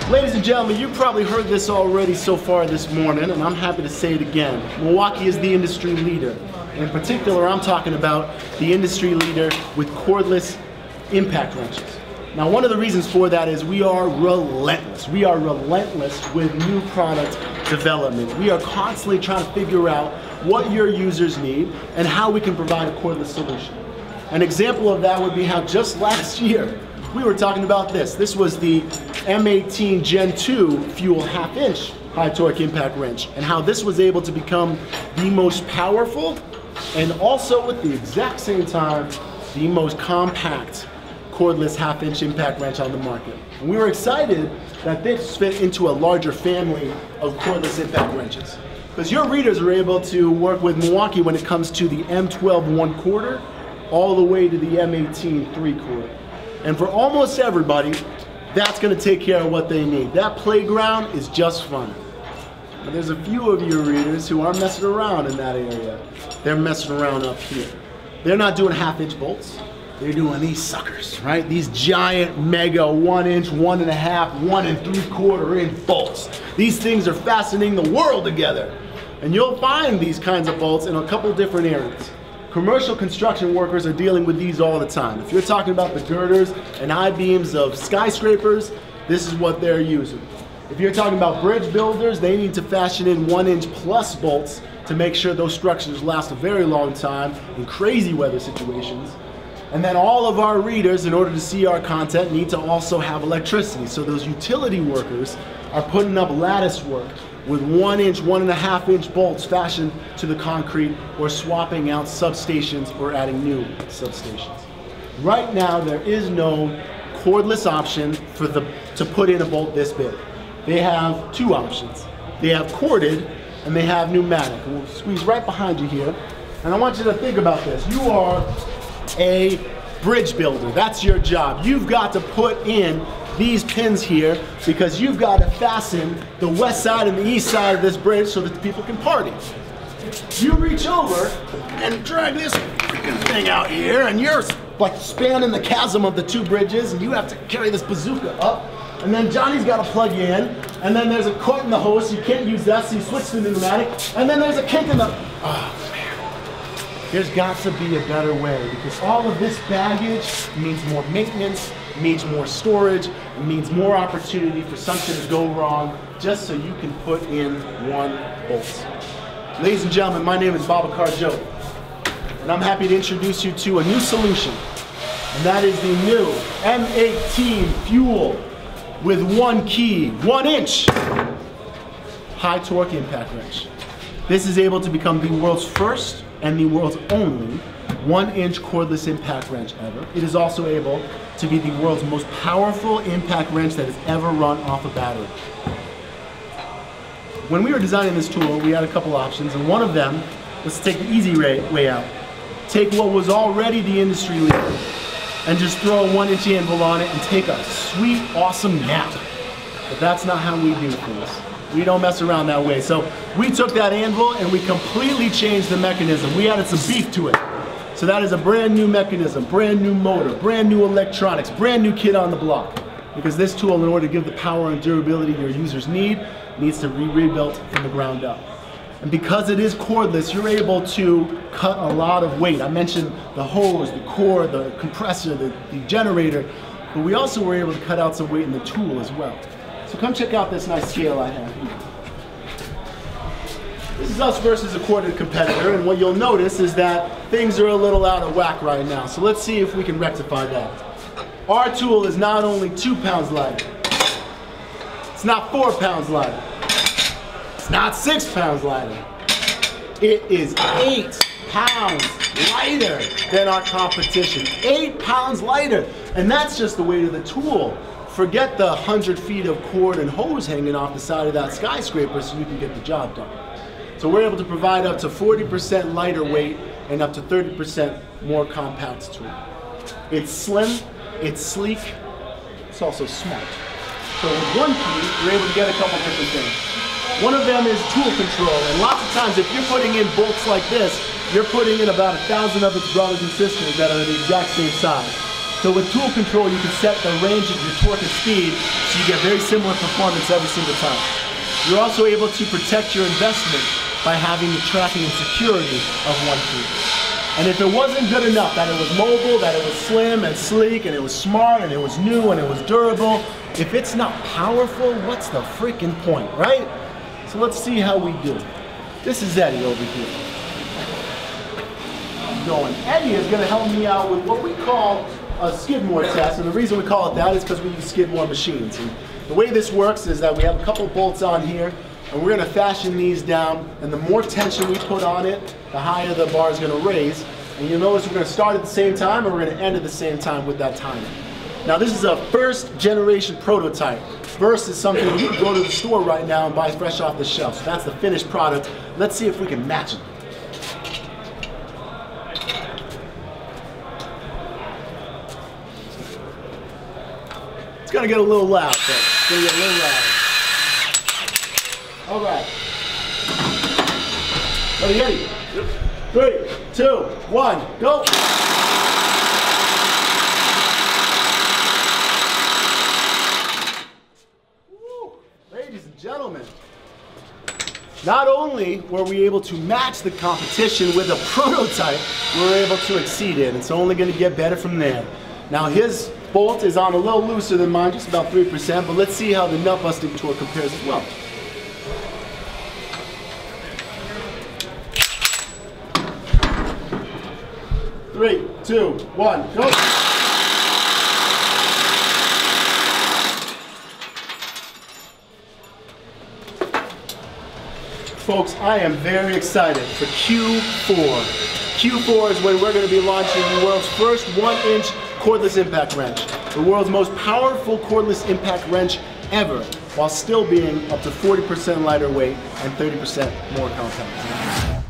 Ladies and gentlemen, you've probably heard this already so far this morning, and I'm happy to say it again. Milwaukee is the industry leader. In particular, I'm talking about the industry leader with cordless impact wrenches. Now, one of the reasons for that is we are relentless. We are relentless with new product development. We are constantly trying to figure out what your users need and how we can provide a cordless solution. An example of that would be how just last year, we were talking about this. This was the M18 Gen 2 fuel half-inch high torque impact wrench, and how this was able to become the most powerful and also at the exact same time, the most compact cordless half-inch impact wrench on the market. And we were excited that this fit into a larger family of cordless impact wrenches. Because your readers are able to work with Milwaukee when it comes to the M12 1/4 all the way to the M18 3/4. And for almost everybody, that's going to take care of what they need. That playground is just fine. But there's a few of your readers who are messing around in that area. They're messing around up here. They're not doing half-inch bolts. They're doing these suckers, right? These giant, mega 1-inch, 1.5, 1 3/4 inch bolts. These things are fastening the world together. And you'll find these kinds of bolts in a couple different areas. Commercial construction workers are dealing with these all the time. If you're talking about the girders and I-beams of skyscrapers, this is what they're using. If you're talking about bridge builders, they need to fashion in 1-inch plus bolts to make sure those structures last a very long time in crazy weather situations. And then all of our readers, in order to see our content, need to also have electricity. So those utility workers are putting up lattice work with 1-inch, 1.5-inch bolts fashioned to the concrete, or swapping out substations or adding new substations. Right now, there is no cordless option to put in a bolt this big. They have two options. They have corded and they have pneumatic. And we'll squeeze right behind you here. And I want you to think about this. You are a bridge builder. That's your job. You've got to put in these pins here because you've got to fasten the west side and the east side of this bridge so that the people can party. You reach over and drag this freaking thing out here, and you're like spanning the chasm of the two bridges, and you have to carry this bazooka up, and then Johnny's got to plug you in, and then there's a cut in the hose, so you can't use that, so you switch to the pneumatic, and then there's a kink in the... Oh, man. There's got to be a better way, because all of this baggage means more maintenance, means more storage, it means more opportunity for something to go wrong just so you can put in one bolt. Ladies and gentlemen, my name is Babacar Joe, and I'm happy to introduce you to a new solution, and that is the new M18 Fuel with 1 key, 1-inch high torque impact wrench. This is able to become the world's first and the world's only 1-inch cordless impact wrench ever. It is also able to be the world's most powerful impact wrench that has ever run off a battery. When we were designing this tool, we had a couple options, and one of them was to take the easy way out. Take what was already the industry leader and just throw a 1-inch anvil on it and take a sweet, awesome nap. But that's not how we do things. We don't mess around that way. So we took that anvil and we completely changed the mechanism. We added some beef to it. So that is a brand new mechanism, brand new motor, brand new electronics, brand new kid on the block. Because this tool, in order to give the power and durability your users need, needs to be rebuilt from the ground up. And because it is cordless, you're able to cut a lot of weight. I mentioned the hose, the cord, the compressor, the generator, but we also were able to cut out some weight in the tool as well. So come check out this nice scale I have here. This is us versus a corded competitor, and what you'll notice is that things are a little out of whack right now. So let's see if we can rectify that. Our tool is not only 2 pounds lighter, it's not 4 pounds lighter, it's not 6 pounds lighter, it is 8 pounds lighter than our competition. 8 pounds lighter, and that's just the weight of the tool. Forget the 100 feet of cord and hose hanging off the side of that skyscraper so you can get the job done. So we're able to provide up to 40% lighter weight and up to 30% more compact tool. It's slim, it's sleek, it's also smart. So with one key, you're able to get a couple different things. One of them is tool control, and lots of times if you're putting in bolts like this, you're putting in about 1,000 of its brothers and sisters that are the exact same size. So with tool control, you can set the range of your torque and speed so you get very similar performance every single time. You're also able to protect your investment by having the tracking and security of one tool. And if it wasn't good enough, that it was mobile, that it was slim and sleek, and it was smart, and it was new, and it was durable, if it's not powerful, what's the freaking point, right? So let's see how we do. This is Eddie over here. Eddie is going to help me out with what we call a Skidmore test, and the reason we call it that is because we use Skidmore machines. And the way this works is that we have a couple bolts on here, and we're going to fashion these down, and the more tension we put on it, the higher the bar is going to raise. And you'll notice we're going to start at the same time, and we're going to end at the same time with that timing. Now this is a first generation prototype. First is something you can go to the store right now and buy fresh off the shelf. So that's the finished product. Let's see if we can match it. It's going to get a little loud, folks. It's going to get a little loud. All right. Ready? Yep. 3, 2, 1, go! Woo. Ladies and gentlemen, not only were we able to match the competition with a prototype, we were able to exceed it. It's only going to get better from there. Now his bolt is on a little looser than mine, just about 3%, but let's see how the nut busting torque compares as well. Three, 2, 1, go! Folks, I am very excited for Q4. Q4 is when we're going to be launching the world's first 1-inch cordless impact wrench. The world's most powerful cordless impact wrench ever, while still being up to 40% lighter weight and 30% more compact.